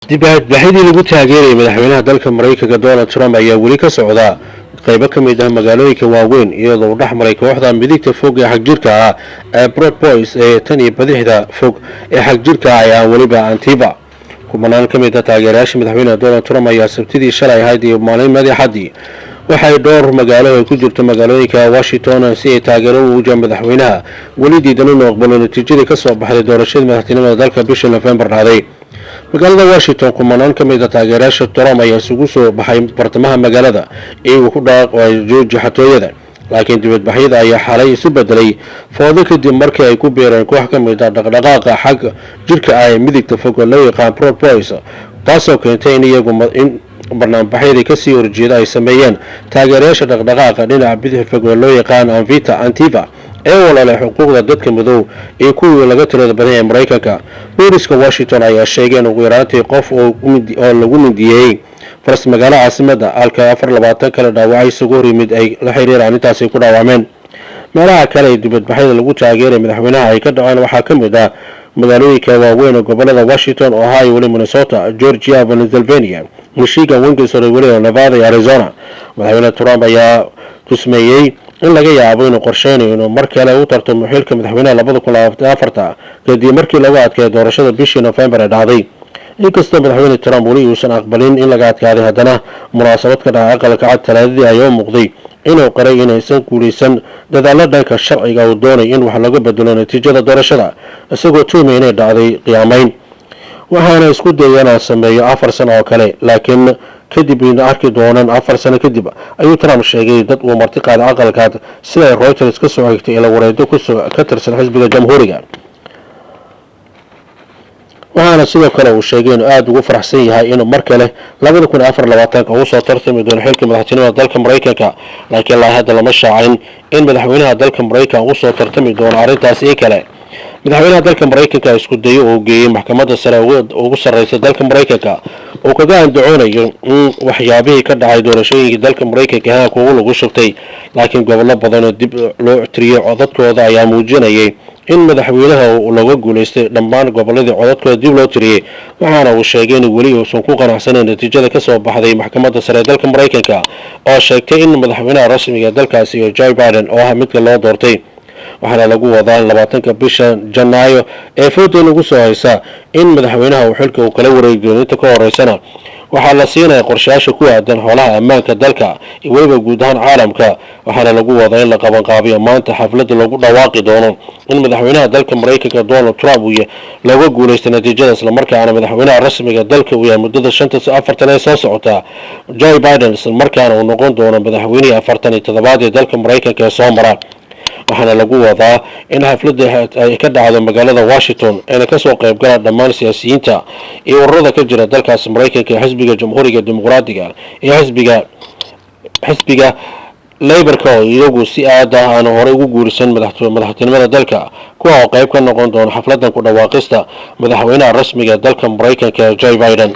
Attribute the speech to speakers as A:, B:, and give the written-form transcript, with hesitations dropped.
A: dibadbaxyadii lagu taageerayay madaxweynaha dalka Mareykanka Donald Trump ayaa weli ka socda qaybo ka mid ah magaalooyinka waaweyn iyadoo dhex maray kooxda midigta fog ee xagjirka ah ee Proud Boys ee tan iyo badaxda fog ee xagjirka ah ee weliba Antifa. kumanaan ka mid ah taageerayaasha madaxweynaha Donald Trump ayaa sabtidii shalay ahayd iyo maalin madaxadii waxay dhowr magaalo ay ku jirto magaalooyinka Washington si ay taageero u muujiyaan madaxweynaha weli diidan inuu aqbalo natiijadii ka soo baxday doorashada madaxtinimada dalka bishii November dhacday. magaalada Washington kumanaan ka mid ah taageerayaasha Trump ayaa isugu soo baxay bartamaha magaalada iyagoo ku dhawaaqay jooji xatooyada, laakiin dibadbaxyada ayaa xalay isu bedelay foodo kadib markii ay ku beereen koox ka mid ah dhaqdhaqaaqa xag jirka ah ee midigta fog oo loo yaqaan Proud Boys, taasoo keentay in iyagu barnaamijyada ka sii horjeeda ay sameeyeen taageerayaasha dhaqdhaqaaqa dhinaca bidix fog oo loo yaqaan Antifa ee walaalay xuquuqda dadka madow ee kuwii laga tirada badan ee Mareykanka. booliska Washington ayaa sheegay in ugu yaraantii qof oo lagu mindiyay faras magaalo caasimada halka 24 kale dhaawacay isugu yimid ay la xiriiraan intaas ku dhaawacmeen. meelaha kale ee dibadbaxyada lagu taageeray madaxweynaha ay ka dhaceen waxaa ka mid ah magaalooyinka waaweyn ee gobolada Washington, Ohio, Minnesota, Georgia, Pennsylvania, Michigan, Wisconsin, Nevada iyo Arizona. madaxweyne Trump ayaa tusmeeyay in laga yaabo inuu qorsheynayo inuu mar kale u tartamo xilka madaxweynaha 2024 kadib markii lagu adkeeyay doorashada bishii November ee dhacday. inkastoo madaxweyne Trump weli uusan aqbalin in laga adkaaday, haddana munaasabad ka dhacay aqalka cad Talaadadii ayaa u muuqday inuu qaray inaysan guuleysan dadaallada dhanka sharciga uu doonay in wax laga bedelo natiijada doorashada, isagoo tuumay inay dhacday qiyaamayn. waxaana isku dayay inuu sameeyo 4 sano oo kale, laakiin kadib in arki doonaan 4 sano kadib ayuu Trump sheegay dad uu marti qaaday aqalkaad sida Reuters ka soo xigtay ila wareedo ka tirsan xisbiga Jamhuuriga. waxaana sidoo kale uu sheegay inuu aad ugu faraxsan yahay inuu mar kale 2024 uu soo tartami doono xilka madaxtinimada dalka Mareykanka, laakiin ilaa hadda lama shaacin in madaxweynaha dalka Mareykanka uu soo tartami doono arrintaas iyo kale. madaxweynaha dalka Mareykanka isku dayo oo geeyay maxkamadda sare ugu sareysa dalka Mareykanka oo kaga andacoonayo in waxyaabihii ka dhacay doorashooyinkii dalka Mareykanka kuwa lagu shubtay, laakiin gobollo badan oo dib loo tiriyay codadkooda ayaa muujinayay in madaxweynaha uu laga guuleystay dhammaan gobolladii codadkooda dib loo tiriyay. waxaana uu sheegay in weli uusan ku qanacsanayn natiijada ka soo baxday maxkamadda sare ee dalka Mareykanka oo sheegtay in madaxweynaha rasmiga ee dalkaasi Joe Biden oo ah midka loo doortay. waxaana lagu wadaa 20 bisha Janaayo ee foodo lagu soo haysa in madaxweynaha uu xilka uu kala wareejiyo inta ka horeysana waxaa la siinay qorshayaasha ku aadan howlaha ammaanka dalka iyo weliba guud ahaan caalamka. waxaana lagu wadaa in la qaban qaabiyo maanta xaflad lagu dhawaaqi doono in madaxweynaha dalka Mareykanka Donald Trump uu laga guuleystay natiijada, isla markaana madaxweynaha rasmiga dalka uu yahay muddada 4 soo socota Joe Biden, isla markaana uu noqon doono madaxweynaha 47 ee dalka Mareykanka ee soo mara. waxaana lagu wadaa in xafladda ay ka dhacdo magaalada Washington ayna ka soo qayb galaan dhammaan siyaasiyiinta iyo ururada ka jira dalkaas Mareykanka ee xisbiga Jamhuuriga Dimuqraadiga iyo xisbiga Labour-ka oo iyagu si aad ah aan hore ugu guursan madaxtinimada dalka, kuwa oo qayb ka noqon doona xafladan ku dhawaaqista madaxweynaha rasmiga ee dalka Mareykanka Joe Biden.